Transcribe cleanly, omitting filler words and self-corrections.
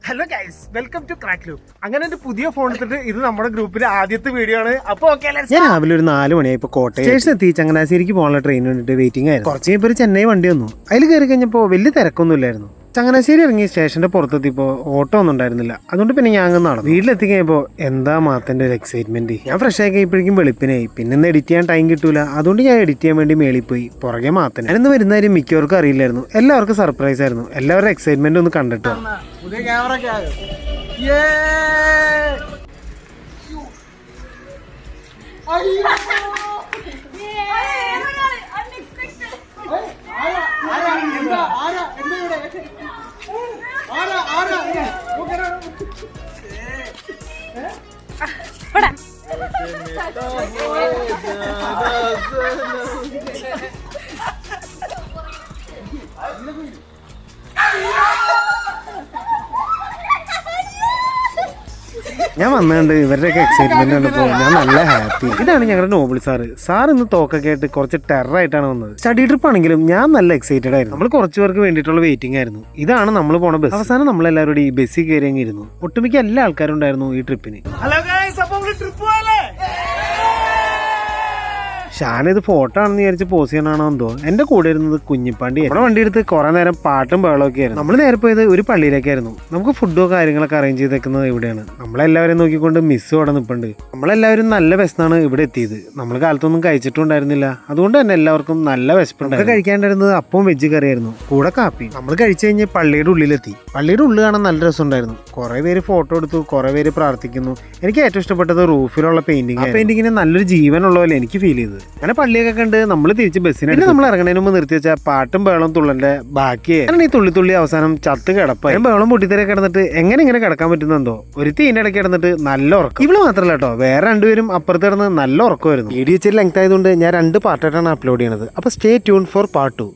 Hello guys, welcome to Crack Loop. അങ്ങനെ ഒരു പുതിയ ഫോൺ എടുത്തിട്ട് ഇത് നമ്മുടെ ഗ്രൂപ്പിലെ ആദ്യത്തെ വീഡിയോ ആണ്. അപ്പൊ ഞാൻ രാവിലെ ഒരു 4 മണിയായപ്പോ കോട്ടയം സ്റ്റേഷൻ എത്തി. ചങ്ങനാശ്ശേരിക്ക് പോകാനുള്ള ട്രെയിൻ വേണ്ടിട്ട് വെയിറ്റിംഗ് ആയിരുന്നു. കുറച്ച് കഴിഞ്ഞപ്പോൾ ഒരു ചെന്നൈ വണ്ടി വന്നു. അതിൽ കയറി കഴിഞ്ഞപ്പോൾ വലിയ തിരക്കൊന്നും ഇല്ലായിരുന്നു. ചങ്ങനാശ്ശേരി ഇറങ്ങി സ്റ്റേഷന്റെ പുറത്തെത്തിയപ്പോൾ ഓട്ടോ ഒന്നും ഉണ്ടായിരുന്നില്ല. അതുകൊണ്ട് പിന്നെ ഞാൻ അങ്ങ് നടന്നു. വീട്ടിലെത്തി കഴിഞ്ഞപ്പോൾ എന്താ മാത്തന്റെ ഒരു എക്സൈറ്റ്മെന്റ്. ഞാൻ ഫ്രഷ് ആയി കഴിയുമ്പോഴേക്കും വെളുപ്പിനായി. പിന്നെ ഇന്ന് എഡിറ്റ് ചെയ്യാൻ ടൈം കിട്ടൂല. അതുകൊണ്ട് ഞാൻ എഡിറ്റ് ചെയ്യാൻ വേണ്ടി മേളിൽ പോയി. പുറകെ മാത്തൻ. ഞാനിന്ന് വരുന്ന കാര്യം മിക്കവർക്കും അറിയില്ലായിരുന്നു. എല്ലാവർക്കും സർപ്രൈസ് ആയിരുന്നു. എല്ലാവരുടെ എക്സൈറ്റ്മെന്റ് ഒന്ന് കണ്ടിട്ടോ. ഞാൻ വന്നുകൊണ്ട് ഇവരുടെയൊക്കെ എക്സൈറ്റ്മെന്റ് കണ്ടപ്പോൾ ഞാൻ നല്ല ഹാപ്പി. ഇതാണ് ഞങ്ങളുടെ നോബിൾ സാർ ഇന്ന് തോക്കൊക്കെ ആയിട്ട് കുറച്ച് ടെററായിട്ടാണ് വന്നത്. സ്റ്റഡി ട്രിപ്പ് ആണെങ്കിലും ഞാൻ നല്ല എക്സൈറ്റഡ് ആയിരുന്നു. നമ്മൾ കുറച്ച് പേർക്ക് വേണ്ടിയിട്ടുള്ള വെയിറ്റിംഗ് ആയിരുന്നു. ഇതാണ് നമ്മൾ പോണ ബസ്. അവസാനം നമ്മളെല്ലാവരും ഈ ബസ്സിൽ കയറി ഇരുന്നു. ഒട്ടുമിക്ക എല്ലാ ആൾക്കാരും ഉണ്ടായിരുന്നു ഈ ട്രിപ്പിന്. ഹലോ ഗൈസ്, അപ്പോൾ ട്രിപ്പ് പോവാലേ. ഷാനിത് ഫോട്ടോ ആണെന്ന് വിചാരിച്ച് പോസ് ചെയ്യണാണോ എന്തോ. എന്റെ കൂടെ ഇരുന്നത് കുഞ്ഞിപ്പാണ്ടി. നമ്മുടെ വണ്ടി എടുത്ത് കുറെ നേരം പാട്ടും ബഹളമൊക്കെ ആയിരുന്നു. നമ്മൾ നേരെ പോയത് ഒരു പള്ളിയിലേക്കായിരുന്നു. നമുക്ക് ഫുഡോ കാര്യങ്ങളൊക്കെ അറേഞ്ച് ചെയ്തേക്കുന്നത് ഇവിടെയാണ്. നമ്മളെല്ലാവരും നോക്കിക്കൊണ്ട് മിസ് അവിടെ നിൽപ്പുണ്ട്. നമ്മളെല്ലാവരും നല്ല വിശന്നാണ് ഇവിടെ എത്തിയത്. നമ്മൾ കാലത്തൊന്നും കഴിച്ചിട്ടുണ്ടായിരുന്നില്ല. അതുകൊണ്ട് തന്നെ എല്ലാവർക്കും നല്ല വിശപ്പുണ്ടായിരുന്നു. കഴിക്കാണ്ടായിരുന്നത് അപ്പവും വെജ് കറിയായിരുന്നു, കൂടെ കാപ്പി. നമ്മൾ കഴിച്ചു കഴിഞ്ഞ് പള്ളിയുടെ ഉള്ളിലെത്തി. പള്ളിയുടെ ഉള്ളിൽ കാണാൻ നല്ല രസമുണ്ടായിരുന്നു. കുറെ പേര് ഫോട്ടോ എടുത്തു, കുറെ പേര് പ്രാർത്ഥിക്കുന്നു. എനിക്ക് ഏറ്റവും ഇഷ്ടപ്പെട്ടത് റൂഫിലുള്ള പെയിന്റിങ്. ആ പെയിന്റിങ്ങിന് നല്ലൊരു ജീവനുള്ള പോലെ എനിക്ക് ഫീൽ ചെയ്തത്. അങ്ങനെ പള്ളിയൊക്കെ കണ്ട് നമ്മൾ തിരിച്ച് ബസ്സിന് നമ്മൾ ഇറങ്ങണതിന് മുമ്പ് നിർത്തി വെച്ചാൽ പാട്ടും ബഹളം തുള്ളന്റെ ബാക്കിയായി. ഈ തുള്ളി അവസാനം ചത്ത് കിടപ്പായി. ബഹളം പൊട്ടിത്തെറി കിടന്നിട്ട് എങ്ങനെ ഇങ്ങനെ കിടക്കാൻ പറ്റുന്നുണ്ടോ. ഒരു തീനിടയ്ക്ക് കിടന്നിട്ട് നല്ല ഉറക്കം. ഇവള് മാത്രമല്ല കേട്ടോ, വേറെ രണ്ടുപേരും അപ്പുറത്ത് കിടന്ന് നല്ല ഉറക്കമായിരുന്നു. വീഡിയോ ഇച്ചിരി ലെങ്ത് ആയതുകൊണ്ട് ഞാൻ 2 പാർട്ടായിട്ടാണ് അപ്ലോഡ് ചെയ്യണത്. അപ്പൊ സ്റ്റേ ട്യൂൺ ഫോർ പാർട്ട് 2.